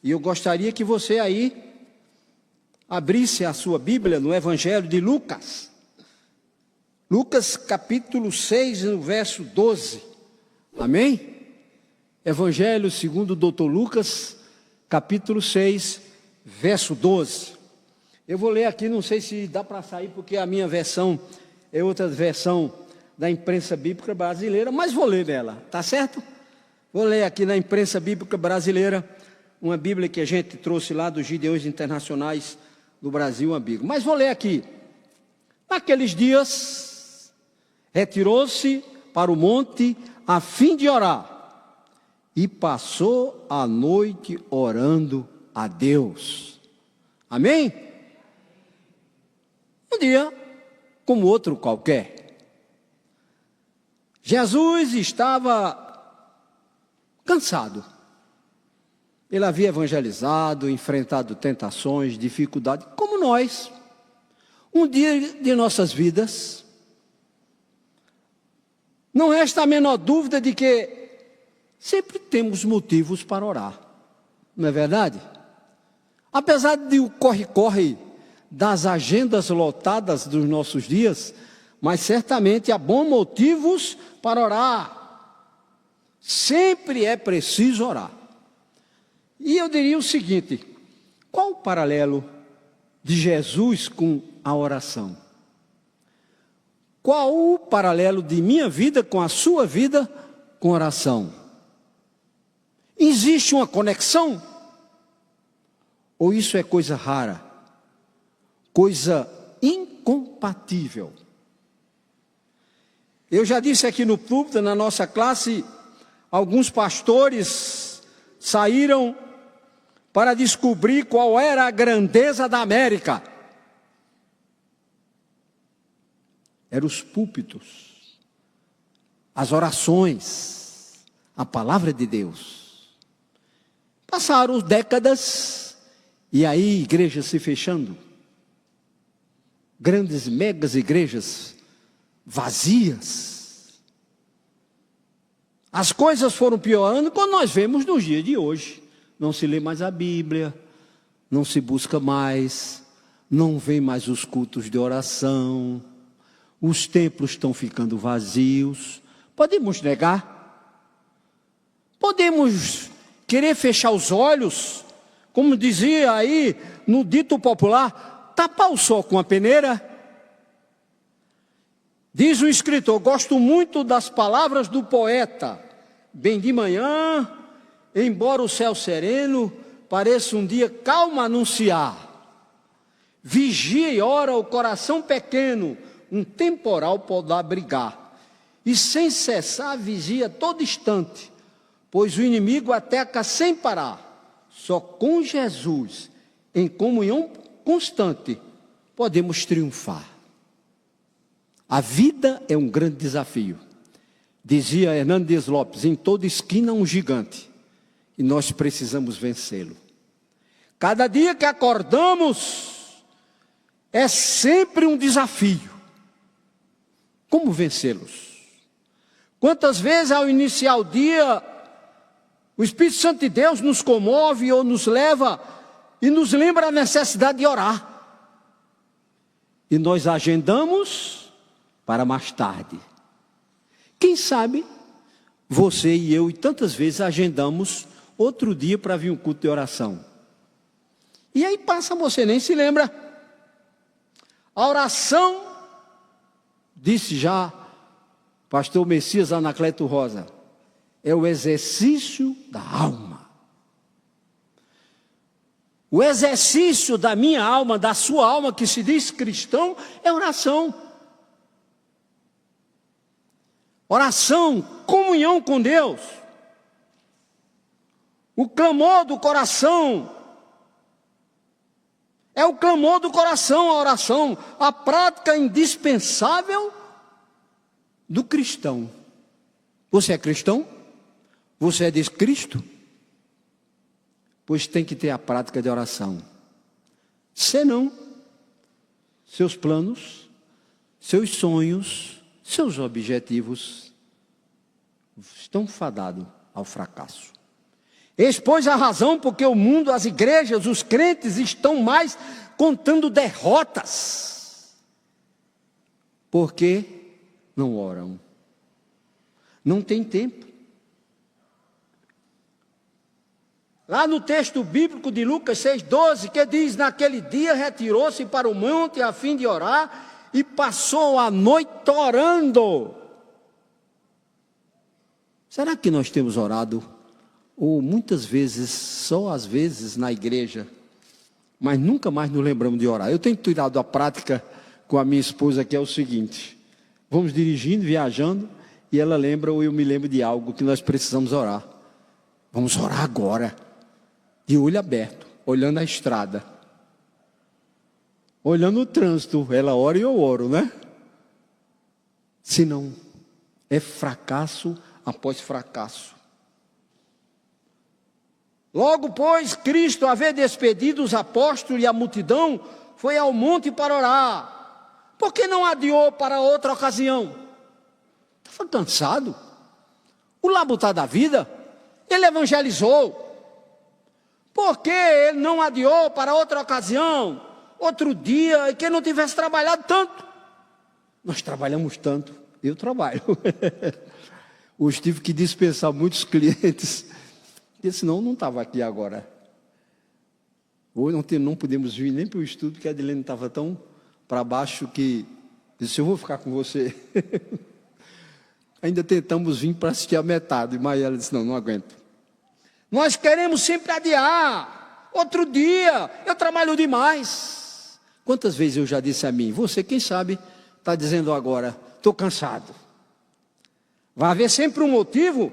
E eu gostaria que você aí abrisse a sua Bíblia no Evangelho de Lucas. Lucas capítulo 6, no verso 12. Amém? Evangelho segundo o doutor Lucas, capítulo 6, verso 12. Eu vou ler aqui, não sei se dá para sair, porque a minha versão é outra versão da imprensa bíblica brasileira, mas vou ler nela, tá certo? Vou ler aqui na imprensa bíblica brasileira, uma Bíblia que a gente trouxe lá dos Gideões Internacionais do Brasil, uma Bíblia. Mas vou ler aqui. Naqueles dias, retirou-se para o monte a fim de orar, e passou a noite orando a Deus. Amém? Um dia, como outro qualquer, Jesus estava cansado. Ele havia evangelizado, enfrentado tentações, dificuldades, como nós. Um dia de nossas vidas, não resta a menor dúvida de que sempre temos motivos para orar, não é verdade? Apesar de o corre-corre das agendas lotadas dos nossos dias, mas certamente há bons motivos para orar. Sempre é preciso orar. E eu diria o seguinte: qual o paralelo de Jesus com a oração? Qual o paralelo de minha vida com a sua vida com oração? Existe uma conexão? Ou isso é coisa rara? Coisa incompatível? Eu já disse aqui no púlpito, na nossa classe, alguns pastores saíram para descobrir qual era a grandeza da América. Eram os púlpitos, as orações, a palavra de Deus. Passaram décadas e aí igrejas se fechando. Grandes, megas igrejas vazias. As coisas foram piorando quando nós vemos nos dias de hoje. Não se lê mais a Bíblia, não se busca mais, não vem mais os cultos de oração, os templos estão ficando vazios. Podemos negar? Podemos querer fechar os olhos, como dizia aí no dito popular, tapar o sol com a peneira? Diz o escritor, gosto muito das palavras do poeta: bem de manhã, embora o céu sereno pareça um dia calmo anunciar, vigia e ora o coração pequeno, um temporal pode abrigar, e sem cessar vigia todo instante, pois o inimigo ataca sem parar. Só com Jesus, em comunhão constante, podemos triunfar. A vida é um grande desafio. Dizia Hernandes Lopes, em toda esquina um gigante, e nós precisamos vencê-lo. Cada dia que acordamos é sempre um desafio. Como vencê-los? Quantas vezes ao iniciar o dia, o Espírito Santo de Deus nos comove ou nos leva e nos lembra a necessidade de orar. E nós agendamos para mais tarde. Quem sabe, você e eu, e tantas vezes agendamos outro dia para vir um culto de oração. E aí passa, você nem se lembra. A oração, disse já pastor Messias Anacleto Rosa, é o exercício da alma. O exercício da minha alma, da sua alma, que se diz cristão, é oração. Oração, comunhão com Deus. O clamor do coração. É o clamor do coração, a oração, a prática indispensável do cristão. Você é cristão? Você é de Cristo? Pois tem que ter a prática de oração. Senão, seus planos, seus sonhos, seus objetivos estão fadados ao fracasso. Expôs a razão porque o mundo, as igrejas, os crentes estão mais contando derrotas. Porque não oram. Não tem tempo. Lá no texto bíblico de Lucas 6,12, que diz: naquele dia retirou-se para o monte a fim de orar e passou a noite orando. Será que nós temos orado? Ou muitas vezes, só às vezes na igreja, mas nunca mais nos lembramos de orar. Eu tenho tirado a prática com a minha esposa, que é o seguinte: vamos dirigindo, viajando, e ela lembra ou eu me lembro de algo que nós precisamos orar. Vamos orar agora, de olho aberto, olhando a estrada, olhando o trânsito. Ela ora e eu oro, né? Senão é fracasso após fracasso. Logo, pois, Cristo, haver despedido os apóstolos e a multidão, foi ao monte para orar. Por que não adiou para outra ocasião? Estava cansado. O labutar da vida, ele evangelizou. Por que ele não adiou para outra ocasião, outro dia, e que não tivesse trabalhado tanto? Nós trabalhamos tanto. Eu trabalho. Hoje tive que dispensar muitos clientes, porque senão não estava aqui agora. Hoje não podemos vir nem para o estudo, porque a Adilene estava tão para baixo que disse: eu vou ficar com você. Ainda tentamos vir para assistir a metade, mas ela disse: não aguento. Nós queremos sempre adiar. Outro dia, eu trabalho demais. Quantas vezes eu já disse a mim: você, quem sabe, está dizendo agora: estou cansado. Vai haver sempre um motivo.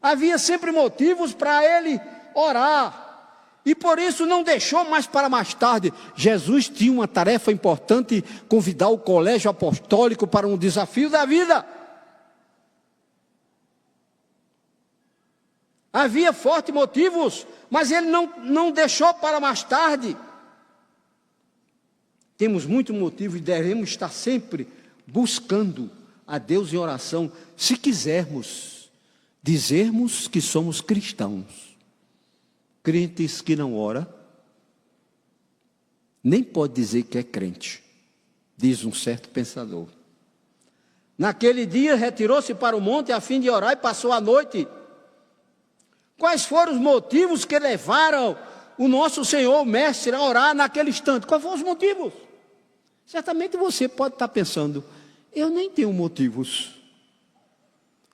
Havia sempre motivos para ele orar. E por isso não deixou mais para mais tarde. Jesus tinha uma tarefa importante: convidar o colégio apostólico para um desafio da vida. Havia fortes motivos, mas ele não deixou para mais tarde. Temos muito motivo e devemos estar sempre buscando a Deus em oração, se quisermos dizermos que somos cristãos. Crentes que não oram, nem pode dizer que é crente, diz um certo pensador. Naquele dia retirou-se para o monte a fim de orar e passou a noite. Quais foram os motivos que levaram o nosso Senhor, o Mestre, a orar naquele instante? Quais foram os motivos? Certamente você pode estar pensando: eu nem tenho motivos.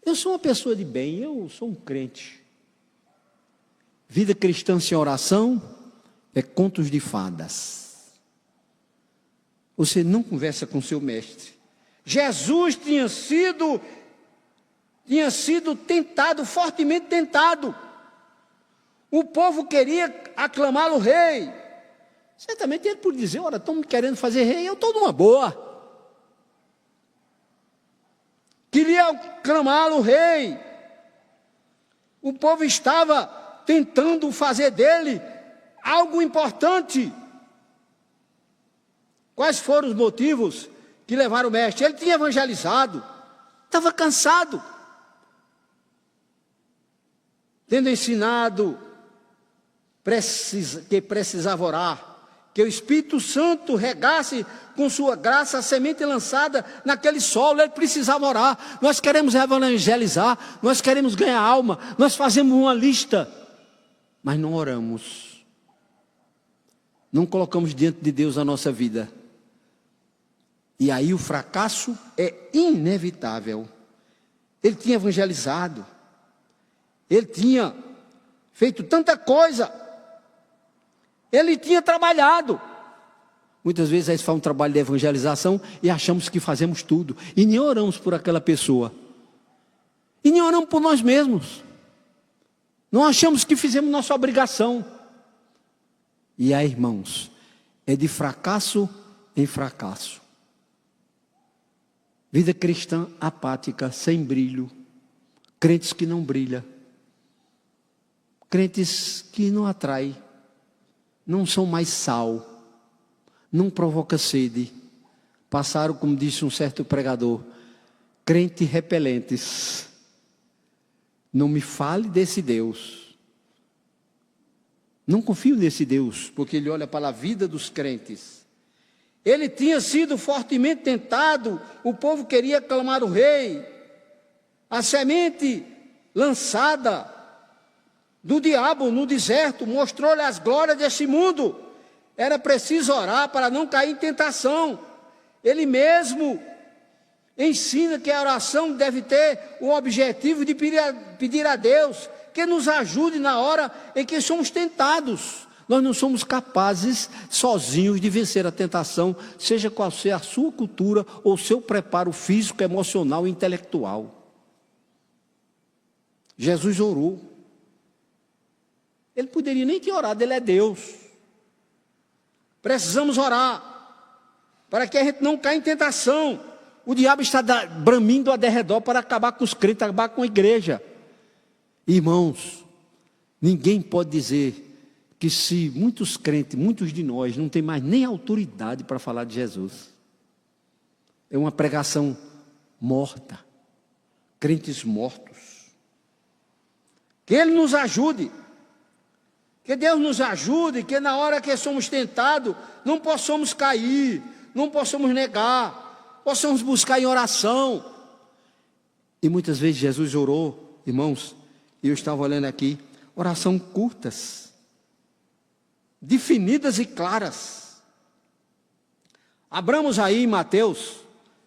Eu sou uma pessoa de bem, eu sou um crente. Vida cristã sem oração é contos de fadas. Você não conversa com seu mestre. Jesus tinha sido tentado, fortemente tentado. O povo queria aclamá-lo rei. Certamente ele por dizer: ora, estão me querendo fazer rei, eu estou numa boa. Queria aclamá-lo rei. O povo estava tentando fazer dele algo importante. Quais foram os motivos que levaram o mestre? Ele tinha evangelizado, estava cansado, tendo ensinado que precisava orar, que o Espírito Santo regasse com sua graça a semente lançada naquele solo. Ele precisava orar. Nós queremos evangelizar, nós queremos ganhar alma, nós fazemos uma lista, mas não oramos, não colocamos diante de Deus a nossa vida, e aí o fracasso é inevitável. Ele tinha evangelizado, ele tinha feito tanta coisa, ele tinha trabalhado. Muitas vezes a gente faz um trabalho de evangelização e achamos que fazemos tudo, e nem oramos por aquela pessoa, e nem oramos por nós mesmos. Não achamos que fizemos nossa obrigação. E aí, irmãos, é de fracasso em fracasso. Vida cristã apática, sem brilho, crentes que não brilham, crentes que não atraem, não são mais sal, não provoca sede. Passaram, como disse um certo pregador, crentes repelentes. Não me fale desse Deus, Não confio nesse Deus, porque ele olha para a vida dos crentes. Ele tinha sido fortemente tentado, o povo queria aclamar o rei. A semente lançada do diabo no deserto mostrou-lhe as glórias desse mundo. Era preciso orar para não cair em tentação. Ele mesmo ensina que a oração deve ter o objetivo de pedir a Deus que nos ajude na hora em que somos tentados. Nós não somos capazes sozinhos de vencer a tentação, seja qual seja a sua cultura ou seu preparo físico, emocional e intelectual. Jesus orou. Ele poderia nem ter orado, ele é Deus. Precisamos orar para que a gente não caia em tentação. O diabo está bramindo a derredor para acabar com os crentes, acabar com a igreja. Irmãos, ninguém pode dizer que se muitos crentes, muitos de nós, não tem mais nem autoridade para falar de Jesus. É uma pregação morta. Crentes mortos. Que Ele nos ajude. Que Deus nos ajude, que na hora que somos tentados, não possamos cair, não possamos negar, possamos buscar em oração. E muitas vezes Jesus orou, irmãos, e eu estava olhando aqui, oração curtas, definidas e claras. Abramos aí em Mateus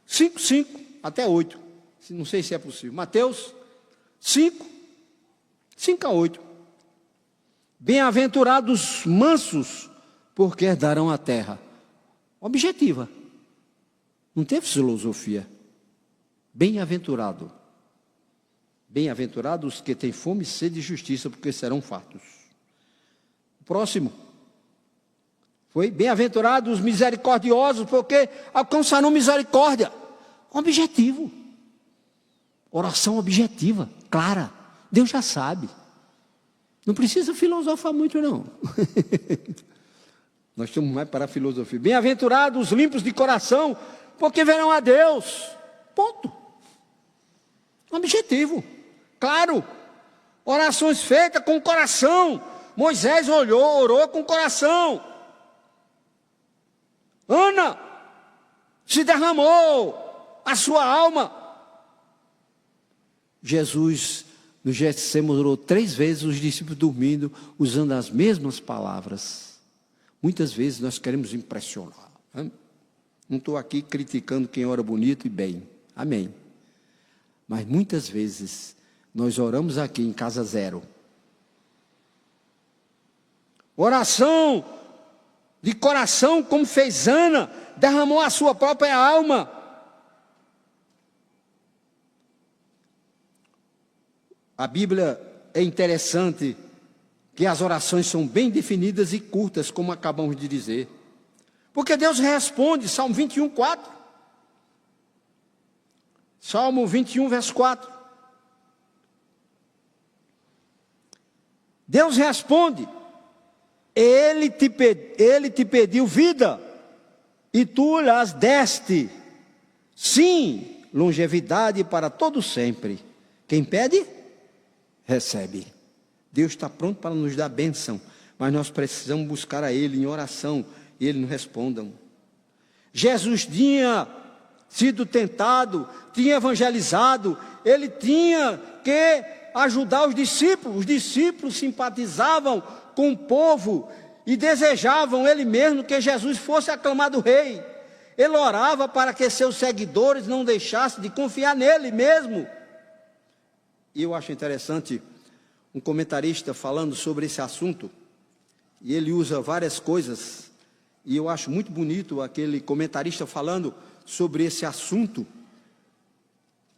5:5 até 8, não sei se é possível. Mateus 5:5-8. Bem-aventurados mansos, porque herdarão a terra. Objetiva. Não teve filosofia. Bem-aventurado. Bem-aventurados que têm fome e sede de justiça, porque serão fartos. O próximo foi: bem-aventurados misericordiosos, porque alcançarão misericórdia. Objetivo. Oração objetiva, clara. Deus já sabe. Não precisa filosofar muito, não. Nós estamos mais para a filosofia. Bem-aventurados os limpos de coração, porque verão a Deus. Ponto. Objetivo. Claro. Orações feitas com o coração. Moisés orou com o coração. Ana se derramou a sua alma. Jesus no Getsêmani orou 3 vezes, os discípulos dormindo, usando as mesmas palavras. Muitas vezes nós queremos impressionar. Não estou aqui criticando quem ora bonito e bem. Amém. Mas muitas vezes nós oramos aqui em casa zero. Oração de coração, como fez Ana, derramou a sua própria alma. A Bíblia é interessante que as orações são bem definidas e curtas, como acabamos de dizer. Porque Deus responde, Salmo 21:4. Salmo 21, verso 4. Deus responde: Ele te pediu vida, e tu lhes deste. Sim, longevidade para todo sempre. Quem pede, recebe. Deus está pronto para nos dar bênção, mas nós precisamos buscar a Ele em oração, e Ele nos responda. Jesus tinha sido tentado, tinha evangelizado, Ele tinha que ajudar os discípulos simpatizavam com o povo, e desejavam Ele mesmo que Jesus fosse aclamado rei. Ele orava para que seus seguidores não deixassem de confiar nele mesmo. E eu acho interessante um comentarista falando sobre esse assunto, e ele usa várias coisas, e eu acho muito bonito aquele comentarista falando sobre esse assunto,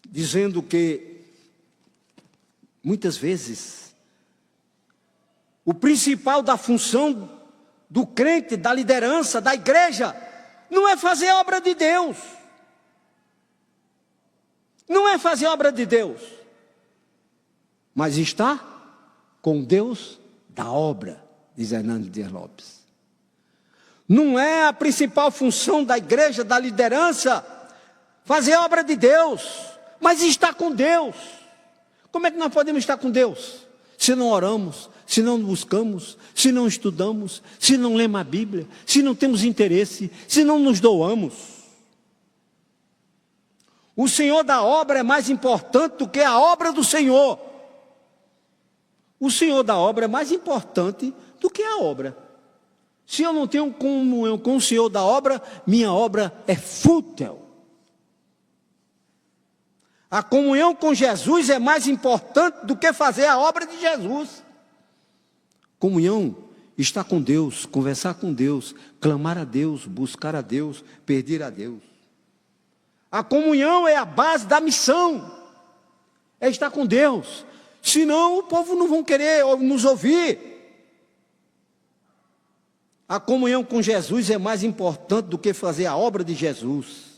dizendo que muitas vezes o principal da função do crente, da liderança, da igreja, não é fazer a obra de Deus. Não é fazer a obra de Deus, mas está com Deus da obra, diz Hernando Dias Lopes. Não é a principal função da igreja, da liderança, fazer a obra de Deus, mas estar com Deus. Como é que nós podemos estar com Deus se não oramos, se não buscamos, se não estudamos, se não lemos a Bíblia, se não temos interesse, se não nos doamos. O Senhor da obra é mais importante do que a obra do Senhor. O Senhor da obra é mais importante do que a obra. Se eu não tenho comunhão com o Senhor da obra, minha obra é fútil. A comunhão com Jesus é mais importante do que fazer a obra de Jesus. Comunhão, estar com Deus, conversar com Deus, clamar a Deus, buscar a Deus, pedir a Deus. A comunhão é a base da missão, é estar com Deus. Senão o povo não vai querer nos ouvir. A comunhão com Jesus é mais importante do que fazer a obra de Jesus.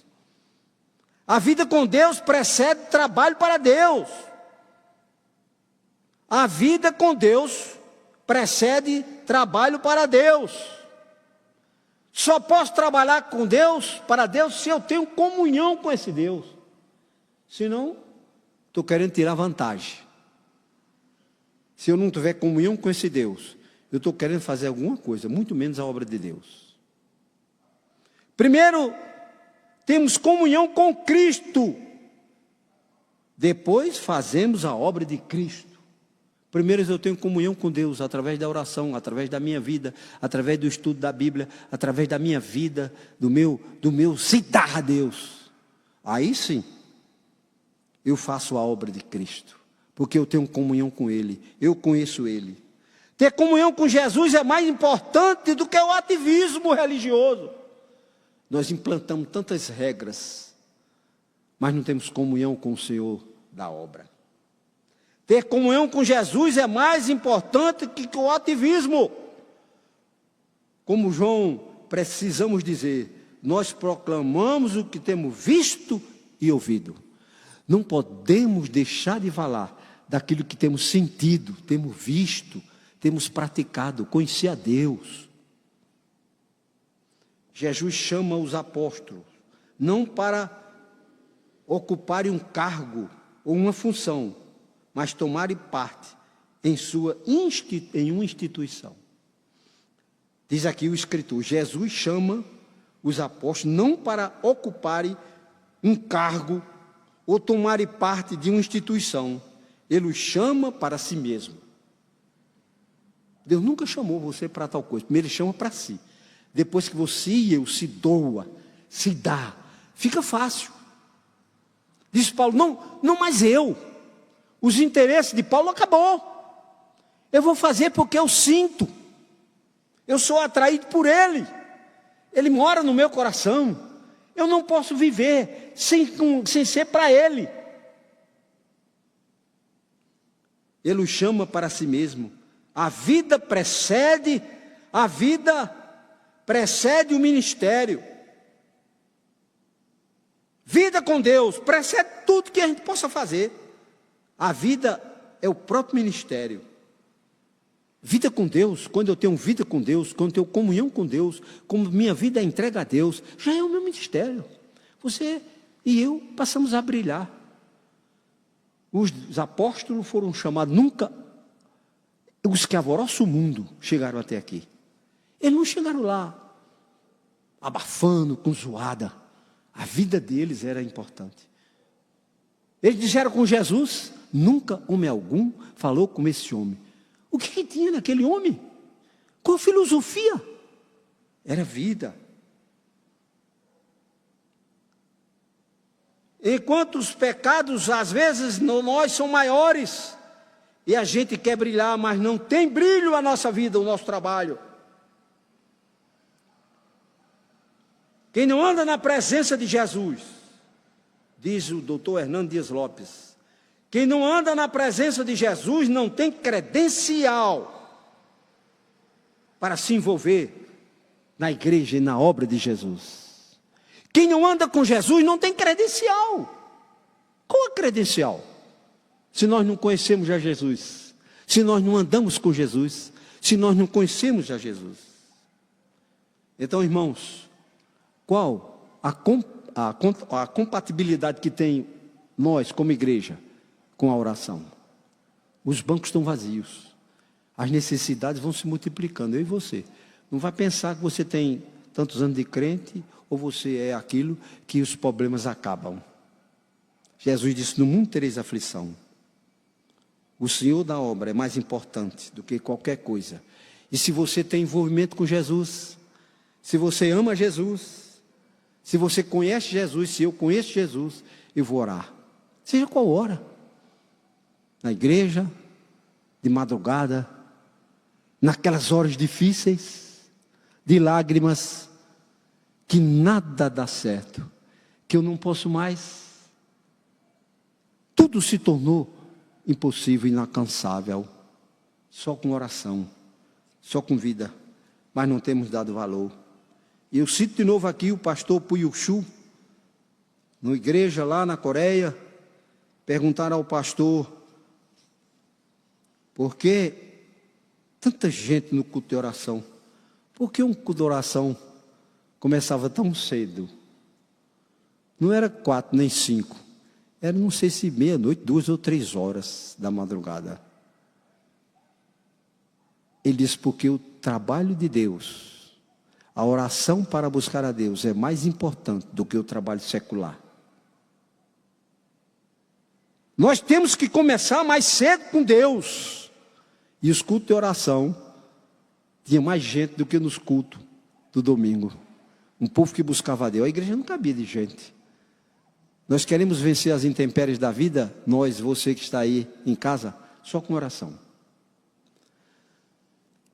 A vida com Deus precede trabalho para Deus. A vida com Deus precede trabalho para Deus. Só posso trabalhar com Deus, para Deus, se eu tenho comunhão com esse Deus. Senão, estou querendo tirar vantagem. Se eu não tiver comunhão com esse Deus, eu estou querendo fazer alguma coisa, muito menos a obra de Deus. Primeiro, temos comunhão com Cristo. Depois fazemos a obra de Cristo. Primeiro eu tenho comunhão com Deus, através da oração, através da minha vida, através do estudo da Bíblia, através da minha vida, do meu citar a Deus. Aí sim, eu faço a obra de Cristo, porque eu tenho comunhão com Ele, eu conheço Ele. Ter comunhão com Jesus é mais importante do que o ativismo religioso. Nós implantamos tantas regras, mas não temos comunhão com o Senhor da obra. Ter comunhão com Jesus é mais importante que o ativismo. Como João, precisamos dizer, nós proclamamos o que temos visto e ouvido. Não podemos deixar de falar daquilo que temos sentido, temos visto, temos praticado, conhecer a Deus. Jesus chama os apóstolos, não para ocuparem um cargo ou uma função, mas tomarem parte em uma instituição. Diz aqui o escritor, Jesus chama os apóstolos não para ocuparem um cargo ou tomarem parte de uma instituição. Ele os chama para si mesmo. Deus nunca chamou você para tal coisa. Primeiro Ele chama para si. Depois que você e eu se doa, se dá, fica fácil. Diz Paulo, não mais eu. Os interesses de Paulo acabou. Eu vou fazer porque eu sinto. Eu sou atraído por Ele. Ele mora no meu coração. Eu não posso viver sem ser para Ele. Ele o chama para si mesmo. A vida precede o ministério. Vida com Deus precede tudo que a gente possa fazer. A vida é o próprio ministério. Vida com Deus, quando eu tenho vida com Deus, quando eu tenho comunhão com Deus, como minha vida é entregue a Deus, já é o meu ministério. Você e eu passamos a brilhar. Os apóstolos foram chamados, nunca os que alvoroçam o mundo chegaram até aqui. Eles não chegaram lá abafando, com zoada. A vida deles era importante. Eles disseram com Jesus, nunca homem algum falou como esse homem. O que tinha naquele homem? Qual filosofia? Era vida. Enquanto os pecados, às vezes, nós são maiores, e a gente quer brilhar, mas não tem brilho a nossa vida, o nosso trabalho. Quem não anda na presença de Jesus, diz o doutor Hernando Dias Lopes, quem não anda na presença de Jesus não tem credencial para se envolver na igreja e na obra de Jesus. Quem não anda com Jesus não tem credencial. Qual a credencial? Se nós não conhecemos a Jesus, se nós não andamos com Jesus, se nós não conhecemos a Jesus. Então, irmãos, qual a compatibilidade que tem nós como igreja com a oração? Os bancos estão vazios. As necessidades vão se multiplicando, eu e você. Não vai pensar que você tem tantos anos de crente, ou você é aquilo que os problemas acabam. Jesus disse, no mundo tereis aflição. O Senhor da obra é mais importante do que qualquer coisa. E se você tem envolvimento com Jesus, se você ama Jesus, se você conhece Jesus, se eu conheço Jesus, eu vou orar. Seja qual hora. Na igreja, de madrugada, naquelas horas difíceis, de lágrimas, que nada dá certo, que eu não posso mais. Tudo se tornou impossível, inalcançável, só com oração, só com vida, mas não temos dado valor. E eu cito de novo aqui o pastor Puyuxu, numa igreja lá na Coreia, perguntaram ao pastor, por que tanta gente no culto de oração? Por que um culto de oração começava tão cedo? Não era 4 nem 5, era não sei se meia-noite, 2 ou 3 horas da madrugada. Ele disse, porque o trabalho de Deus, a oração para buscar a Deus é mais importante do que o trabalho secular. Nós temos que começar mais cedo com Deus. E os cultos de oração, tinha mais gente do que nos cultos do domingo. Um povo que buscava a Deus. A igreja não cabia de gente. Nós queremos vencer as intempéries da vida, nós, você que está aí em casa, só com oração.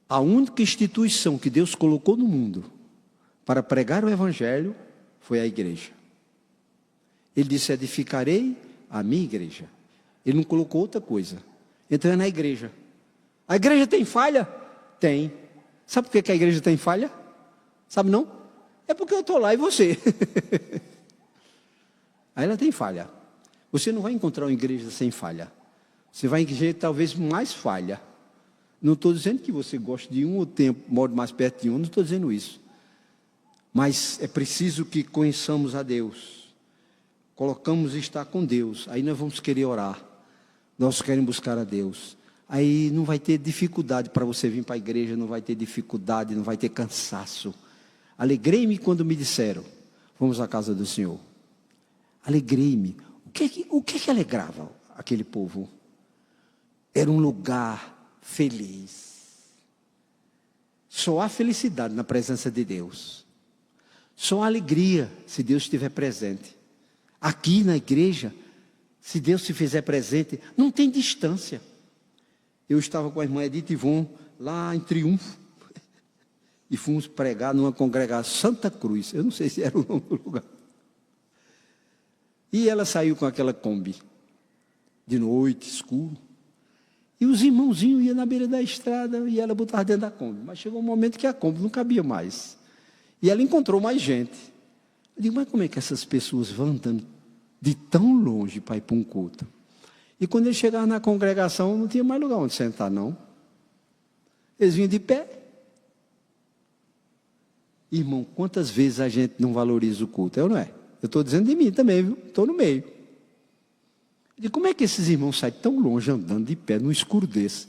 A única instituição que Deus colocou no mundo para pregar o Evangelho foi a igreja. Ele disse, edificarei a minha igreja. Ele não colocou outra coisa. Então é na igreja. A igreja tem falha? Tem. Sabe por que a igreja tem falha? Sabe não? É porque eu estou lá e você. Aí ela tem falha. Você não vai encontrar uma igreja sem falha. Você vai encontrar talvez mais falha. Não estou dizendo que você goste de um ou mora mais perto de um, não estou dizendo isso. Mas é preciso que conheçamos a Deus. Colocamos estar com Deus. Aí nós vamos querer orar. Nós queremos buscar a Deus. Aí não vai ter dificuldade para você vir para a igreja, não vai ter dificuldade, não vai ter cansaço. Alegrei-me quando me disseram, vamos à casa do Senhor. Alegrei-me. O que alegrava aquele povo? Era um lugar feliz. Só há felicidade na presença de Deus. Só há alegria se Deus estiver presente. Aqui na igreja, se Deus se fizer presente, não tem distância. Eu estava com a irmã Edith Ivon, lá em Triunfo, e fomos pregar numa congregação Santa Cruz, eu não sei se era o nome do lugar. E ela saiu com aquela Kombi, de noite, escuro, e os irmãozinhos iam na beira da estrada, e ela botava dentro da Kombi, mas chegou um momento que a Kombi não cabia mais, e ela encontrou mais gente. Eu digo, mas como é que essas pessoas vão andando de tão longe para ir para um culto? E quando eles chegavam na congregação, não tinha mais lugar onde sentar, não. Eles vinham de pé. Irmão, quantas vezes a gente não valoriza o culto? Eu não é? Eu estou dizendo de mim também, viu? Estou no meio. E como é que esses irmãos saem tão longe andando de pé, no escuro desse?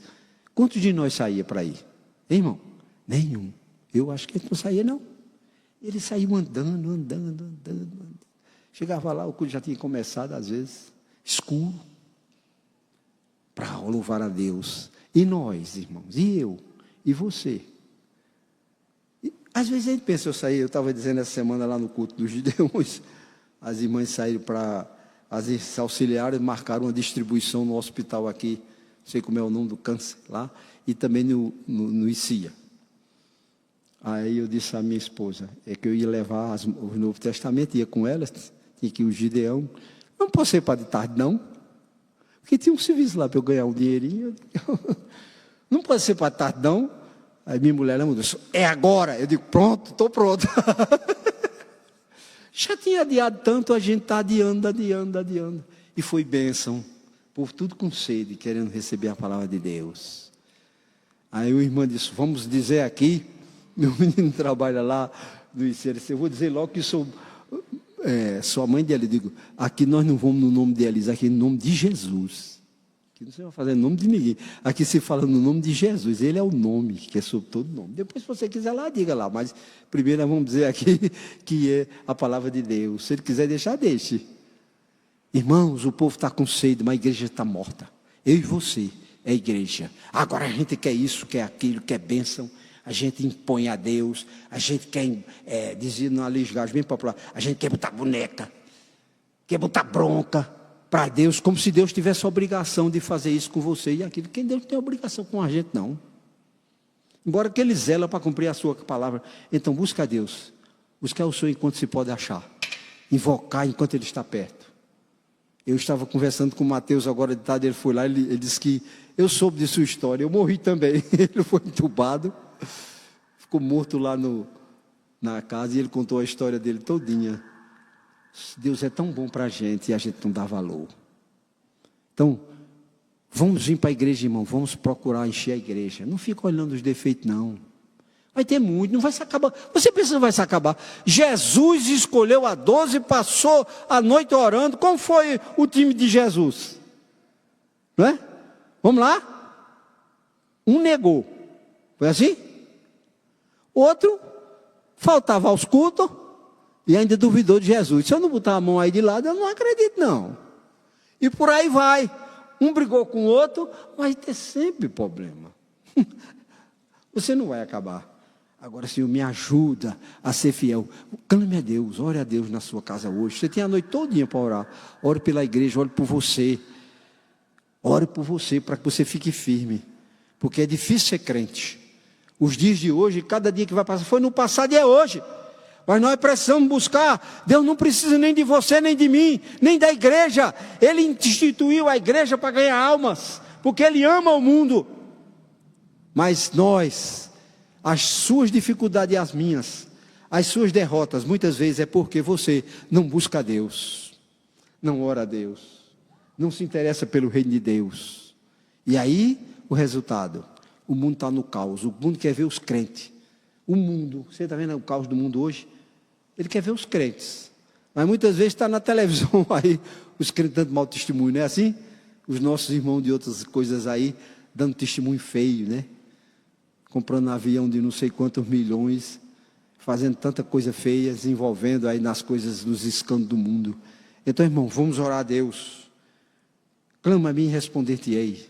Quantos de nós saía para ir? Hein, irmão? Nenhum. Eu acho que ele não saía, não. Eles saíam andando. Chegava lá, o culto já tinha começado, às vezes, escuro. Para louvar a Deus. E nós, irmãos, e eu, e você. E, às vezes a gente pensa, eu estava dizendo essa semana lá no culto dos Gideões, as irmãs saíram para, as auxiliares marcaram uma distribuição no hospital aqui, não sei como é o nome do câncer lá, e também no ICIA. Aí eu disse à minha esposa, é que eu ia levar o Novo Testamento, ia com elas, tinha que ir o Gideão, não posso ir para de tarde não, porque tinha um serviço lá para eu ganhar um dinheirinho. Não pode ser para tarde, não. Aí minha mulher mudou. É agora. Eu digo, pronto, estou pronto. Já tinha adiado tanto, a gente está adiando. E foi bênção. Por tudo com sede, querendo receber a palavra de Deus. Aí o irmão disse, vamos dizer aqui, meu menino trabalha lá no ICRC, eu vou dizer logo que sou mãe dele. Eu digo, aqui nós não vamos no nome deles, aqui no nome de Jesus. Aqui não se vai fazer nome de ninguém. Aqui se fala no nome de Jesus. Ele é o nome, que é sobre todo nome. Depois, se você quiser lá, diga lá. Mas primeiro nós vamos dizer aqui que é a palavra de Deus. Se ele quiser deixar, deixe. Irmãos, o povo está com sede, mas a igreja está morta. Eu e você é a igreja. Agora a gente quer isso, quer aquilo, quer bênção. A gente impõe a Deus. A gente quer, dizia na linguagem bem popular, a gente quer botar boneca, quer botar bronca para Deus, como se Deus tivesse a obrigação de fazer isso com você e aquilo. Quem Deus não tem obrigação com a gente, não. Embora que Ele zela para cumprir a sua palavra. Então busca a Deus. Buscar o Senhor enquanto se pode achar. Invocar enquanto Ele está perto. Eu estava conversando com o Mateus agora de tarde, ele foi lá, ele disse que eu soube de sua história, eu morri também. Ele foi entubado, ficou morto lá na casa e ele contou a história dele todinha. Deus é tão bom para a gente e a gente não dá valor. Então, vamos vir para a igreja, irmão, vamos procurar encher a igreja. Não fica olhando os defeitos, não. Vai ter muito, não vai se acabar. Você pensa que não vai se acabar? Jesus escolheu a 12, passou a noite orando. Como foi o time de Jesus? Não é? Vamos lá? Um negou. Foi assim? Outro faltava aos cultos e ainda duvidou de Jesus. Se eu não botar a mão aí de lado, eu não acredito, não. E por aí vai. Um brigou com o outro, vai ter sempre problema. Você não vai acabar. Agora, Senhor, me ajuda a ser fiel. Clame a Deus, ore a Deus na sua casa hoje. Você tem a noite todinha para orar. Ore pela igreja, ore por você. Ore por você, para que você fique firme. Porque é difícil ser crente. Os dias de hoje, cada dia que vai passar, foi no passado e é hoje. Mas nós precisamos buscar. Deus não precisa nem de você, nem de mim, nem da igreja. Ele instituiu a igreja para ganhar almas. Porque Ele ama o mundo. Mas nós... as suas dificuldades e as minhas, as suas derrotas, muitas vezes é porque você não busca a Deus, não ora a Deus, não se interessa pelo reino de Deus. E aí, o resultado, o mundo está no caos, o mundo quer ver os crentes. O mundo, você está vendo o caos do mundo hoje? Ele quer ver os crentes. Mas muitas vezes está na televisão aí, os crentes dando mau testemunho, não é assim? Os nossos irmãos de outras coisas aí, dando testemunho feio, né? Comprando avião de não sei quantos milhões, fazendo tanta coisa feia, desenvolvendo aí nas coisas, nos escândalos do mundo. Então, irmão, vamos orar a Deus. Clama a mim e responder-te-ei.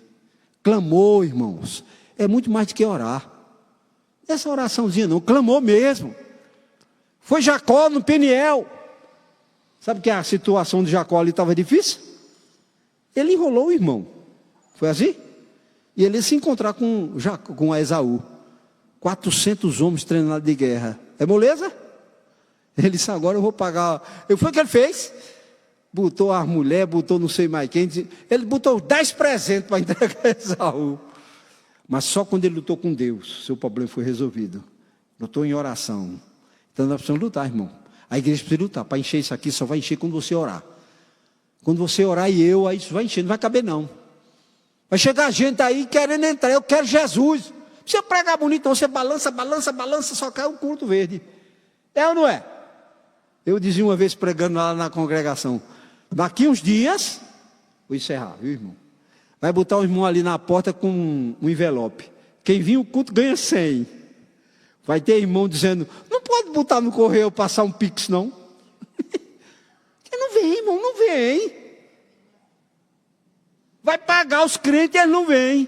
Clamou, irmãos, é muito mais do que orar. Essa oraçãozinha não, clamou mesmo. Foi Jacó no Peniel. Sabe que a situação de Jacó ali estava difícil? Ele enrolou o irmão. Foi assim? E ele se encontrar com Esaú. 400 homens treinados de guerra. É moleza? Ele disse, agora eu vou pagar. Foi o que ele fez. Botou a mulher, botou não sei mais quem. Ele botou 10 presentes para entregar a Esaú. Mas só quando ele lutou com Deus, seu problema foi resolvido. Lutou em oração. Então nós precisamos lutar, irmão. A igreja precisa lutar. Para encher isso aqui, só vai encher quando você orar. Quando você orar aí isso vai encher, não vai caber não. Vai chegar gente aí querendo entrar, eu quero Jesus. Você pregar bonito, então você balança, só cai um culto verde. É ou não é? Eu dizia uma vez pregando lá na congregação, daqui uns dias, vou encerrar, viu, irmão? Vai botar o irmão ali na porta com um envelope. Quem vir o culto ganha 100. Vai ter irmão dizendo, não pode botar no correio passar um pix, não. Quem não vem, irmão, não vem. Vai pagar os crentes e eles não vêm.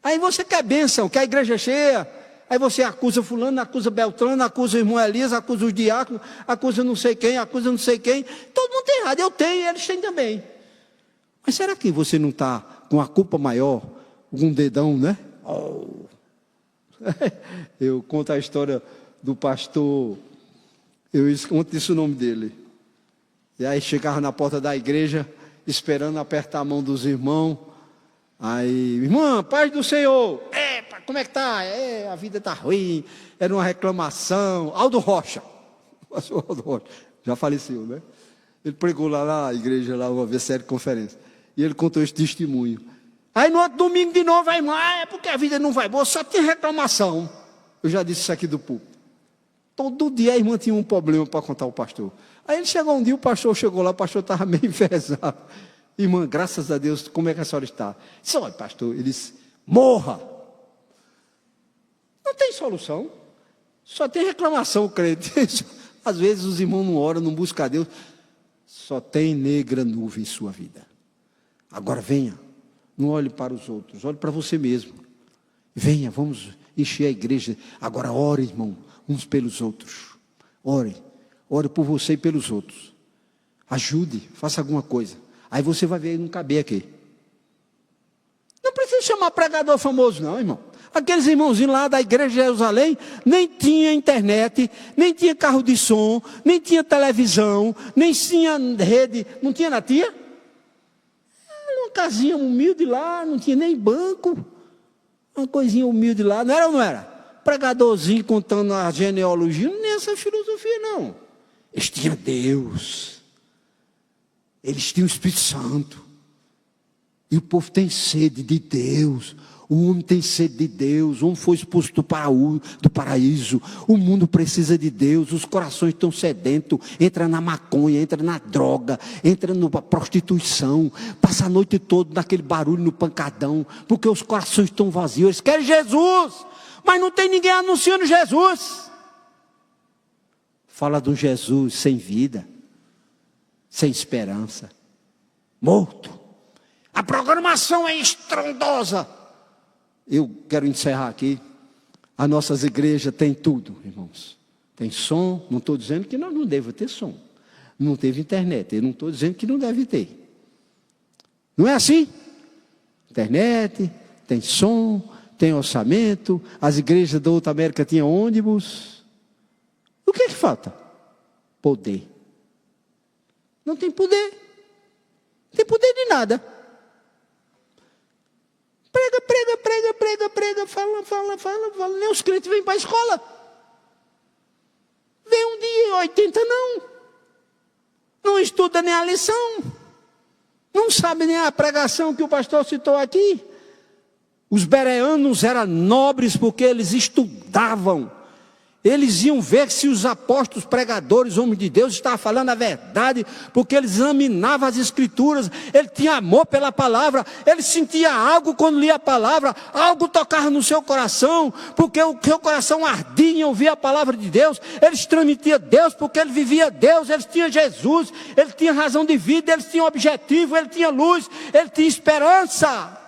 Aí você quer bênção, quer a igreja cheia. Aí você acusa fulano, acusa Beltrano, acusa o irmão Elias, acusa os diáconos, acusa não sei quem, acusa não sei quem. Todo mundo tem errado, eu tenho, eles têm também. Mas será que você não está com a culpa maior? Com um dedão, né? Oh. Eu conto a história do pastor, eu conto isso o nome dele. E aí chegava na porta da igreja, esperando apertar a mão dos irmãos. Aí, irmã, paz do Senhor. Como é que tá? A vida tá ruim. Era uma reclamação. Aldo Rocha. Pastor Aldo Rocha. Já faleceu, né? Ele pregou lá na igreja, lá, uma vez, série de conferência. E ele contou esse testemunho. Aí no outro domingo de novo, a irmã, é porque a vida não vai boa, só tem reclamação. Eu já disse isso aqui do púlpito. Todo dia a irmã tinha um problema para contar ao pastor. Aí ele chegou um dia, o pastor chegou lá, o pastor estava meio enfesado. Irmã, graças a Deus, como é que a senhora está? Disse, olha, pastor, ele disse, morra. Não tem solução. Só tem reclamação, crente. Às vezes os irmãos não oram, não buscam a Deus. Só tem negra nuvem em sua vida. Agora venha, não olhe para os outros, olhe para você mesmo. Venha, vamos encher a igreja. Agora ore, irmão, uns pelos outros. Ore por você e pelos outros. Ajude, faça alguma coisa. Aí você vai ver não caber aqui. Não precisa chamar pregador famoso não, irmão. Aqueles irmãozinhos lá da igreja de Jerusalém, nem tinha internet, nem tinha carro de som, nem tinha televisão, nem tinha rede, não tinha nada, tinha? Era uma casinha humilde lá, não tinha nem banco, uma coisinha humilde lá, não era ou não era? Pregadorzinho contando a genealogia, nem essa filosofia não. Eles tinham Deus, eles tinham o Espírito Santo, e o povo tem sede de Deus. O homem tem sede de Deus, o homem foi expulso do paraíso, o mundo precisa de Deus, os corações estão sedentos, entra na maconha, entra na droga, entra na prostituição, passa a noite toda naquele barulho no pancadão, porque os corações estão vazios, eles querem Jesus, mas não tem ninguém anunciando Jesus. Fala de um Jesus sem vida, sem esperança, morto. A programação é estrondosa. Eu quero encerrar aqui. As nossas igrejas têm tudo, irmãos. Tem som, não estou dizendo que nós não devemos ter som. Não teve internet, eu não estou dizendo que não deve ter. Não é assim? Internet, tem som, tem orçamento. As igrejas da outra América tinham ônibus. O que é que falta? Poder. Não tem poder. Não tem poder de nada. Prega, fala. Nem os crentes vêm para a escola. Vem um dia, 80 não. Não estuda nem a lição. Não sabe nem a pregação que o pastor citou aqui. Os bereanos eram nobres porque eles estudavam. Eles iam ver se os apóstolos, pregadores, homens de Deus, estavam falando a verdade, porque eles examinavam as escrituras, ele tinha amor pela palavra, ele sentia algo quando lia a palavra, algo tocava no seu coração, porque o seu coração ardia em ouvir a palavra de Deus, eles transmitiam Deus, porque ele vivia Deus, eles tinham Jesus, ele tinha razão de vida, eles tinham objetivo, ele tinha luz, ele tinha esperança.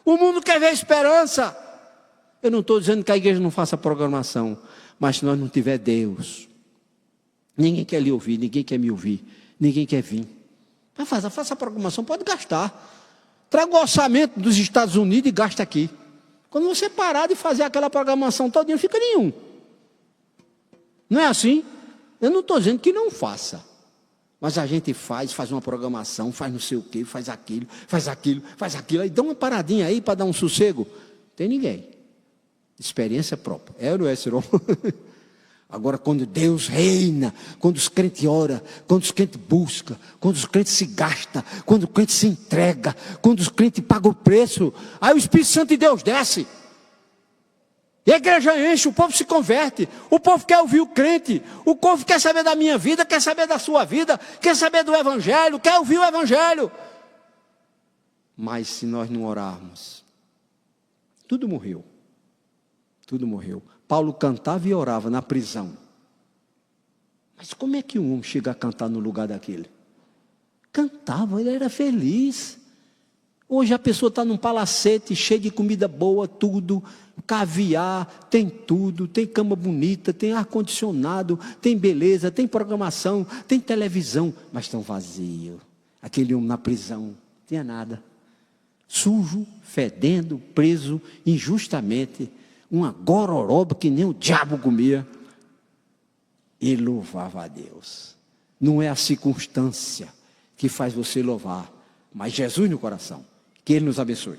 O mundo quer ver esperança. Eu não estou dizendo que a igreja não faça programação, mas se nós não tiver Deus, ninguém quer lhe ouvir, ninguém quer me ouvir, ninguém quer vir. Mas faça a programação, pode gastar. Traga o orçamento dos Estados Unidos e gasta aqui. Quando você parar de fazer aquela programação todinha, não fica nenhum. Não é assim? Eu não estou dizendo que não faça. Mas a gente faz uma programação, faz não sei o quê, faz aquilo. Aí dá uma paradinha aí para dar um sossego. Tem ninguém. Experiência própria. É ou não é, Ciro? Agora, quando Deus reina, quando os crentes oram, quando os crentes buscam, quando os crentes se gastam, quando o crente se entrega, quando os crentes pagam o preço, aí o Espírito Santo de Deus desce. E a igreja enche, o povo se converte, o povo quer ouvir o crente, o povo quer saber da minha vida, quer saber da sua vida, quer saber do Evangelho, quer ouvir o Evangelho. Mas se nós não orarmos, tudo morreu. Tudo morreu. Paulo cantava e orava na prisão. Mas como é que um homem chega a cantar no lugar daquele? Cantava, ele era feliz. Hoje a pessoa está num palacete cheio de comida boa, tudo, caviar, tem tudo, tem cama bonita, tem ar-condicionado, tem beleza, tem programação, tem televisão, mas tão vazio. Aquele homem na prisão, não tinha nada. Sujo, fedendo, preso injustamente. Uma gororoba que nem o diabo comia. E louvava a Deus. Não é a circunstância que faz você louvar, mas Jesus no coração. Que Ele nos abençoe.